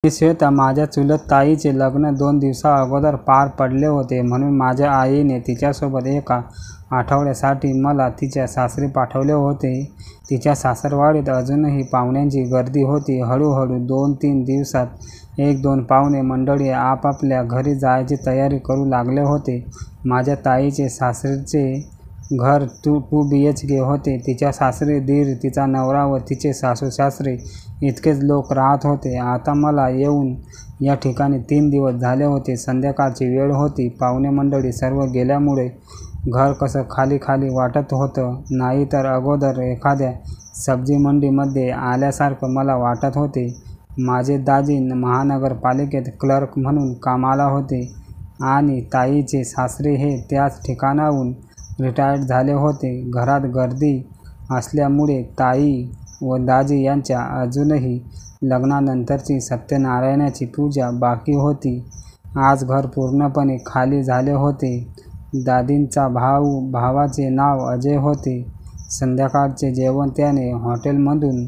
श्वेता, माझ्या चुलत ताईचे लग्न 2 दिवसा अगोदर पार पडले होते, म्हणून माझ्या आईने तिच्यासोबत एका आठवड्यासाठी मला तिच्या सासरी पाठवले होते. तिच्या सासरवाडीत अजूनही पाहुण्यांची गर्दी होती. हळूहळू 2-3 दिवसात 1-2 पाहुणे मंडळी आपापल्या घरी जायची तयारी करू लागले होते. माझ्या ताईचे सासरचे घर 2 BHK होते. तिच्या सासरी दीर, तिचा नवरा व तिचे सासू-सासरे इतकेच लोक राहत होते. आता मला येऊन या ठिकाणी 3 दिवस झाले होते. संध्याकाळची वेळ होती. पाहुणे मंडळी सर्व गेल्यामुळे घर कसं खाली खाली वाटत होतं. नाहीतर अगोदर एखाद्या सब्जी मंडीमध्ये आल्यासारखं मला वाटत होते. माझे दाजी महानगरपालिकेत क्लर्क म्हणून कामाला होते आणि ताईचे सासरे हे त्याच ठिकाणाहून रिटायर्ड झाले होते. घरात गर्दी असल्यामुळे ताई व दाजी यांच्या अजूनही लग्नानंतरची सत्यनारायणाची पूजा बाकी होती. आज घर पूर्णपणे खाली झाले होते. दादींचा भावाचे नाव अजय होते. संध्याकाळचे जेवण त्याने हॉटेलमधून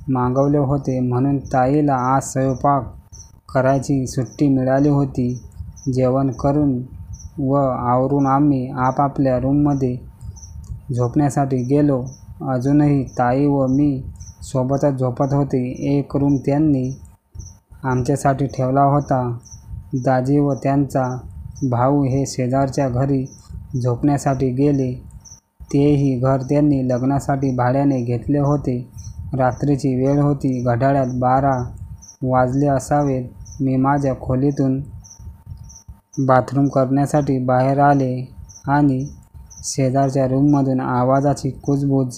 मागवले होते, म्हणून ताईला आज स्वयंपाक करायची सुट्टी मिळाली होती. जेवण करून व आवरून आम्ही आपापल्या रूममध्ये झोपण्यासाठी गेलो. अजूनही ताई व मी सोबतच झोपत होते. एक रूम त्यांनी आमच्यासाठी ठेवला होता. दाजी व त्यांचा भाऊ हे शेजारच्या घरी झोपण्यासाठी गेले. तेही घर त्यांनी लग्नासाठी भाड्याने घेतले होते. रात्रीची वेळ होती. घड्याळात 12 वाजले असावेत. मी माझ्या खोलीतून बाथरूम करण्यासाठी बाहेर आले आणि शेजारच्या रूममधून आवाजाची कुजबुज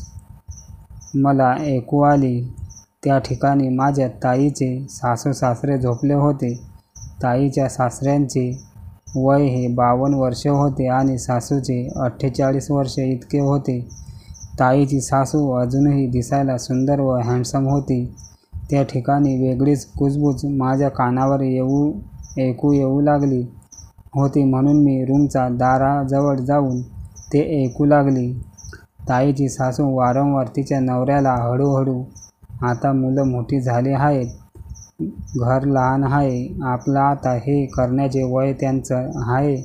मला ऐकू आली. त्या ठिकाणी माझ्या ताईचे सासू-सासरे झोपले होते. ताईच्या सासऱ्यांचे वय हे 52 वर्षे होते आणि सासूचे 48 वर्षे इतके होते. ताईची सासू अजूनही दिसायला सुंदर व हँडसम होती. त्या ठिकाणी वेगळीच कुजबुज माझ्या कानावर ऐकू येऊ लागली होती, म्हणून मी रूमच्या दाराजवळ जाऊन ते ऐकू लागली. ताईची सासू वारंवार तिच्या नवऱ्याला हळूहळू, आता मुलं मोठी झाली आहेत, घर लहान आहे, आपलं आता हे करण्याचे वय त्यांचं आहे,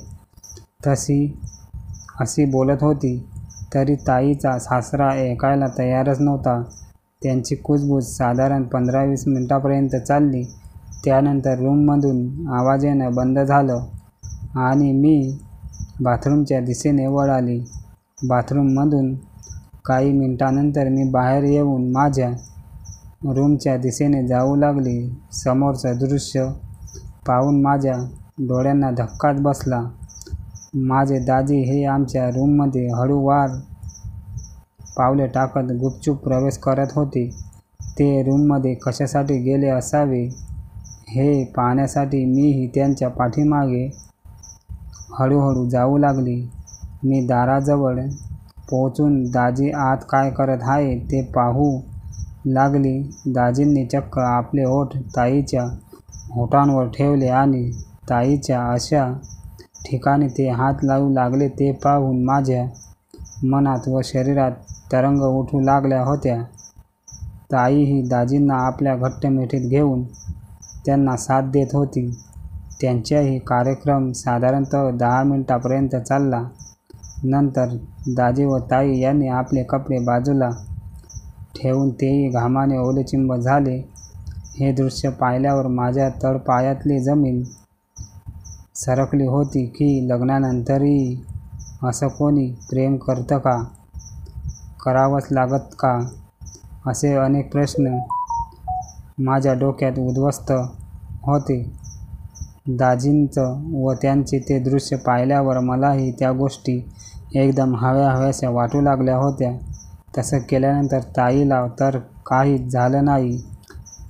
अशी बोलत होती. तरी ताईचा सासरा ऐकायला तयारच नव्हता. त्यांची कुजबुज साधारण 15-20 मिनिटांपर्यंत चालली. त्यानंतर रूममधून आवाज येणं बंद झालं आणि मी बाथरूमच्या दिशेने वळाली. बाथरूममधून काही मिनिटांनंतर मी बाहेर येऊन माझ्या रूमच्या दिशेने जाऊ लागली. समोरचं दृश्य पाहून माझ्या डोळ्यांना धक्काच बसला. माझे दाजी हे आमच्या रूममध्ये हळूवार पावले टाकत गुपचूप प्रवेश करत होते. ते रूममध्ये कशासाठी गेले असावे हे पाहण्यासाठी मीही त्यांच्या पाठीमागे हळूहळू जाऊ लागली. मी दाराजवळ पोहोचून दाजी आत काय करत आहे ते पाहू लागली. दाजींनी चक्क आपले ओठ ताईच्या ओठांवर ठेवले आणि ताईच्या अशा ठिकाणी ते हात लावू लागले ते पाहून माझ्या मनात व शरीरात तरंग उठू लागल्या होत्या. ताईही दाजींना आपल्या घट्ट मिठीत घेऊन त्यांना साथ देत होती. त्यांचाही कार्यक्रम साधारणतः 10 मिनिटांपर्यंत चालला. नंतर दाजी व ताई यांनी आपले कपडे बाजूला ठेवून तेही घामाने ओलेचिंब झाले. हे दृश्य पाहिल्यावर माझ्या तळपायातली जमीन सरकली होती की लग्नानंतरही असं कोणी प्रेम करतं का? करावंच लागतं का? असे अनेक प्रश्न माझ्या डोक्यात उद्ध्वस्त होते. दाजींचं व त्यांचे ते दृश्य पाहिल्यावर मलाही त्या गोष्टी एकदम हव्याशा वाटू लागल्या होत्या. तसं केल्यानंतर ताईला तर काहीच झालं नाही.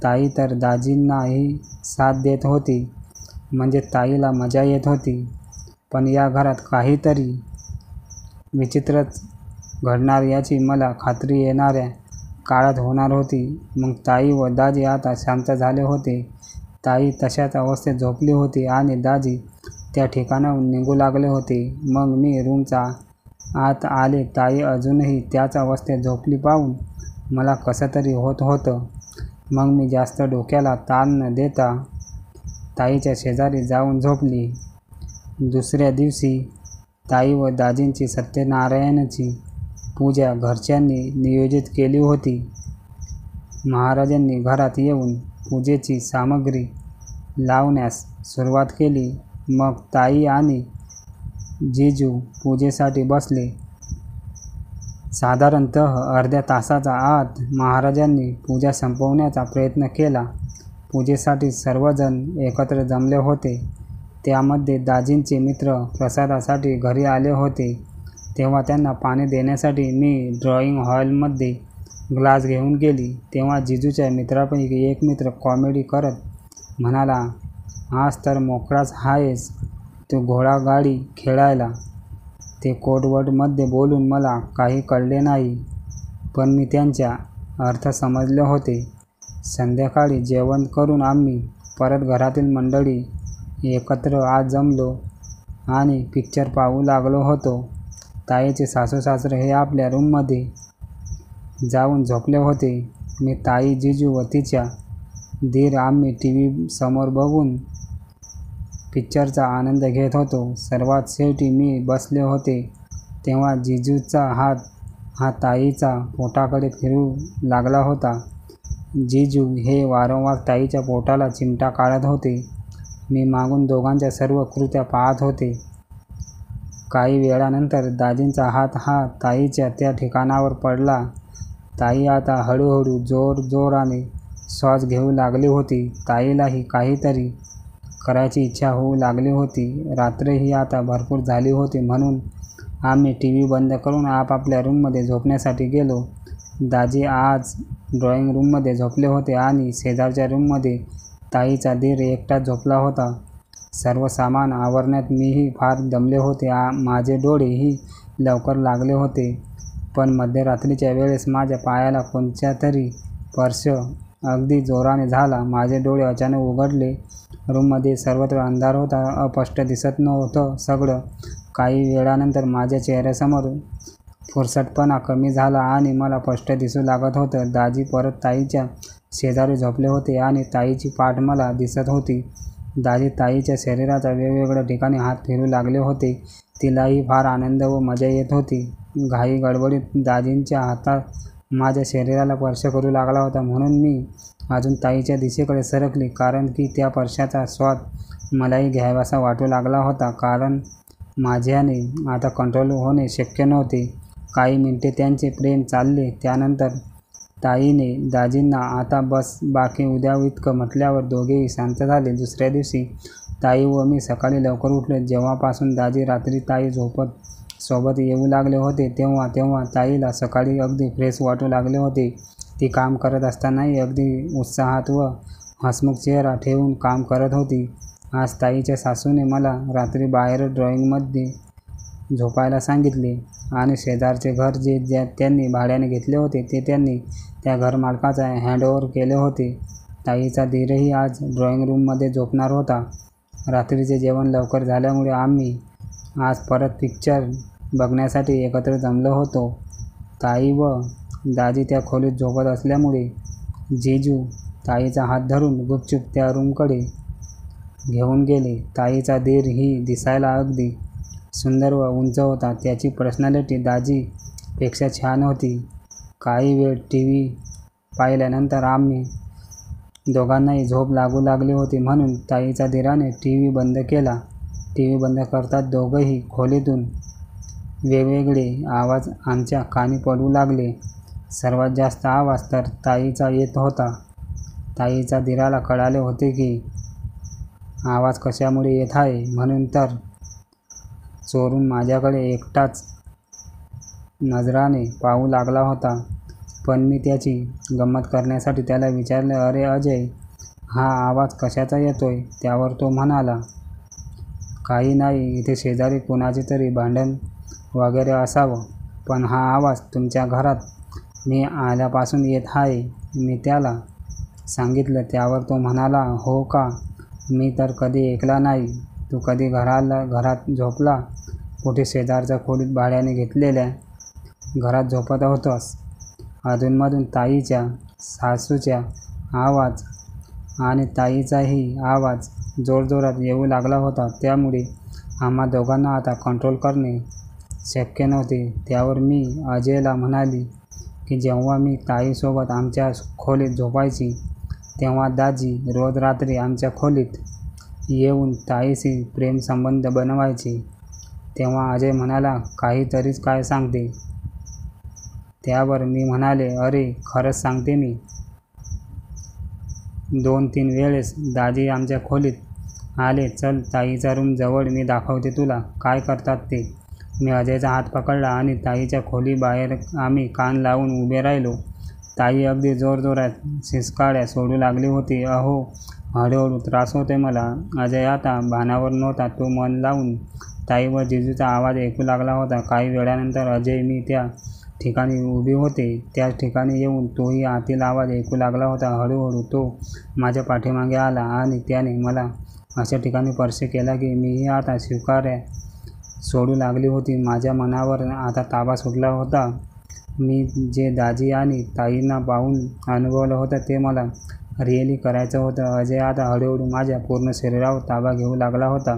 ताई तर दाजींनाही साथ देत होती. म्हणजे ताईला मजा येत होती. पण या घरात काहीतरी विचित्रच घडणार याची मला खात्री येणाऱ्या काळात होणार होती. मग ताई व दाजी आता शांत झाले होते. ताई तशाच अवस्थेत झोपली होती आणि दाजी त्या ठिकाणाहून निघू लागले होते. मग मी रूमच्या आत आले. ताई अजूनही त्याच अवस्थेत झोपली पाहून मला कसं तरी होत होतं. मग मी जास्त डोक्याला ताण न देता ताईच्या शेजारी जाऊन झोपली. दुसऱ्या दिवशी ताई व दाजींची सत्यनारायणाची पूजा घरच्यांनी नियोजित केली होती. महाराजांनी घरात येऊन पूजेची सामग्री लावण्यास सुरुवात केली. मग ताई आणि जिजू पूजेसाठी बसले. साधारणतः अर्ध्या तासाच्या आत महाराजांनी पूजा संपवण्याचा प्रयत्न केला. पूजेसाठी सर्वजण एकत्र जमले होते. त्यामध्ये दाजींचे मित्र प्रसादासाठी घरी आले होते. तेव्हा त्यांना पाणी देण्यासाठी मी ड्रॉइंग हॉलमध्ये ग्लास घेऊन गेली. तेव्हा जिजूच्या मित्रापैकी एक मित्र कॉमेडी करत म्हणाला, आज तर मोकळाच आहेस तू घोडागाडी खेळायला. ते कोडवर्डमध्ये बोलून मला काही कळले नाही, पण मी त्यांच्या अर्थ समजले होते. संध्याकाळी जेवण करून आम्ही परत घरातील मंडळी एकत्र आज जमलो आणि पिक्चर पाहू लागलो होतो. ताईचे सासू-सासरे हे आपल्या रूममध्ये जाऊन झोपले होते. मी, ताई, जिजू व तिच्या दीर आम्ही टीव्ही समोर बघून पिक्चरचा आनंद घेत होतो. सर्वात शेवटी मी बसले होते तेव्हा जिजूचा हात हा ताईच्या पोटाकडे फिरू लागला होता. जिजू हे वारंवार ताईच्या पोटाला चिमटा काढत होते. मी मागून दोघांच्या सर्व कृत्या पाहत होते. काही वेळानंतर दाजींचा हात हा ताईच्या त्या ठिकाणावर पडला. ताई आता हळूहळू जोराने श्वास घेऊ लागली होती. ताईलाही काहीतरी करायची इच्छा होऊ लागली होती. रात्रही आता भरपूर झाली होती म्हणून आम्ही टीव्ही बंद करून आपापल्या रूममध्ये झोपण्यासाठी गेलो. दाजी आज ड्रॉइंग रूममध्ये झोपले होते आणि शेजारच्या रूममध्ये ताईचा दीर एकटाच झोपला होता. सर्व सामान आवरण्यात मीही फार दमले होते. माझे डोळेही लवकर लागले होते. पण मध्यरात्रीच्या वेळेस माझ्या पायाला कोणत्या तरी स्पर्श अगदी जोराने झाला. माझे डोळे अचानक उघडले. रूममध्ये सर्वत्र अंधार होता. अस्पष्ट दिसत नव्हतं सगळं. काही वेळानंतर माझ्या चेहऱ्यासमोर फुरसटपणा कमी झाला आणि मला स्पष्ट दिसू लागत होतं. दाजी परत ताईच्या शेजारी झोपले होते आणि ताईची पाठ मला दिसत होती. दाजी ताईच्या शरीराच्या वेगवेगळ्या ठिकाणी हात फिरू लागले होते. तिलाही फार आनंद व मजा येत होती. घाई गडबडीत दाजींच्या हातात माझ्या शरीराला स्पर्श करू लागला होता म्हणून मी अजून ताईच्या दिशेकडे सरकली, कारण की त्या स्पर्शाचा स्वाद मलाही घ्यावासा वाटू लागला होता. कारण माझ्याने आता कंट्रोल होणे शक्य नव्हते. काही मिनिटे त्यांचे प्रेम चालले. त्यानंतर ताईने दाजींना आता बस बाकी उद्या इतकं म्हटल्यावर दोघेही शांत झाले. दुसऱ्या दिवशी ताई व मी सकाळी लवकर उठलो. जेव्हापासून दाजी रात्री ताई सोबत येऊ लागले होते तेव्हा ताईला सकाळी अगदी फ्रेश वाटू लागले होते. ती काम करत असतानाही अगदी उत्साहात व हसमुख चेहरा ठेवून काम करत होती. आज ताईच्या सासूने मला रात्री बाहेर ड्रॉइंगमध्ये झोपायला सांगितले आणि शेजारचे घर जे त्यांनी भाड्याने घेतले होते ते त्यांनी त्या घरमालकाचा हँडओव्हर केले होते. ताईचा दीरही आज ड्रॉइंग रूममध्ये झोपणार होता. रात्रीचे जेवण लवकर झाल्यामुळे आम्ही आज परत पिक्चर बघण्यासाठी एकत्र जमलो होतो. ताई व दाजी त्या खोलीत झोपत असल्यामुळे जिजू ताईचा हात धरून गुपचूप त्या रूमकडे घेऊन गेले. ताईचा दीर ही दिसायला अगदी सुंदर व उंच होता. त्याची पर्सनॅलिटी दाजीपेक्षा छान होती. काही वेळ टीव्ही पाहिल्यानंतर आम्ही दोघांनाही झोप लागू लागली होती म्हणून ताईच्या दीराने टीव्ही बंद केला. टीव्ही बंद करताच दोघंही खोलीतून वेगवेगळे आवाज आमच्या कानी पडू लागले. सर्वात जास्त आवाज तर ताईचा येत होता. ताईच्या दीराला कळाले होते की आवाज कशामुळे येत आहे म्हणून तर चोरून माझ्याकडे एकटाच नजराने पाहू लागला होता. पण मी त्याची गंमत करण्यासाठी त्याला विचारले, अरे अजय, हा आवाज कशाचा येतोय? त्यावर तो म्हणाला, काही नाही, इथे शेजारी कोणाचे तरी भांडण वगैरे असावं, पण हा आवाज तुमच्या घरात मी आल्यापासून येत आहे. मी त्याला सांगितलं. त्यावर तो म्हणाला, हो का? मी तर कधी ऐकला नाही. तू कधी घरात झोपला? कुठे शेजारच्या खोलीत भाड्याने घेतलेल्या घरात झोपत होतास? अधूनमधून ताईच्या सासूच्या आवाज आणि ताईचाही आवाज जोरजोरात येऊ लागला होता. त्यामुळे आम्हा दोघांना आता कंट्रोल करणे शक्य नव्हते. त्यावर मी अजयला म्हणाली की जेव्हा मी ताईसोबत आमच्या खोलीत झोपायची तेव्हा दाजी रोज रात्री आमच्या खोलीत येऊन ताईशी प्रेमसंबंध बनवायचे. तेव्हा अजय म्हणाला, काहीतरीच काय सांगते? त्यावर मी म्हणाले, अरे खरंच सांगते मी. 2-3 वेळेस दाजी आमच्या खोलीत आले. चल ताईचा रूम जवळ, मी दाखवते तुला काय करतात ते. मी अजयचा हात पकडला आणि ताईच्या खोलीबाहेर आम्ही कान लावून उभे राहिलो. ताई अगदी जोरजोरात शिसकाड्या सोडू लागली होती. अहो, हळूहळू त्रास होतोय मला. अजय आता भानावर नव्हता. तो मन लावून ताई व जिजूचा आवाज ऐकू लागला होता. काही वेळानंतर अजय मी त्या ठिकाणी उभी होते त्याच ठिकाणी येऊन तोही आतील आवाज ऐकू लागला होता. हळूहळू तो माझ्या पाठीमागे आला आणि त्याने मला अशा ठिकाणी स्पर्श केला की मीही आता शिवकार्या सोडू लागली होती. माझ्या मनावर आता ताबा सुटला होता. मी जे दाजी आणि ताईंना पाहून अनुभवलं होतं ते मला रिअली करायचं होतं. अजय आता हळूहळू माझ्या पूर्ण शरीरावर ताबा घेऊ लागला होता.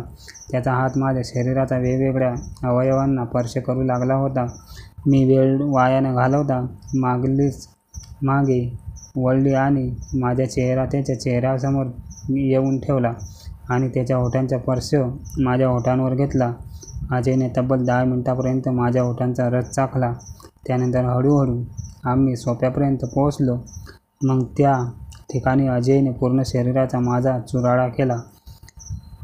त्याचा हात माझ्या शरीराच्या वेगवेगळ्या अवयवांना स्पर्श करू लागला होता. मी वेळ वाया न घालवता मागे वळली आणि माझा चेहरा त्याच्या चेहऱ्यासमोर येऊन ठेवला आणि त्याच्या ओठांचा स्पर्श माझ्या ओठांवर घेतला. अजयने तब्बल 10 मिनिटांपर्यंत माझ्या ओठांचा रस चाखला. त्यानंतर हळूहळू आम्ही सोफ्यापर्यंत पोहोचलो. मग त्या ठिकाणी अजयने पूर्ण शरीराचा माझा चुराडा केला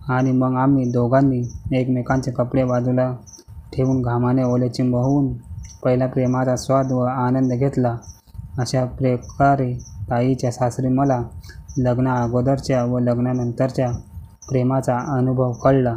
आणि मग आम्ही दोघांनी एकमेकांचे कपडे बाजूला ठेवून घामाने ओलेचिंब होऊन पहिला प्रेमाचा स्वाद व आनंद घेतला. अशा प्रकारे ताईच्या सासरी मला लग्ना अगोदरच्या व लग्नानंतरच्या प्रेमाचा अनुभव कळला.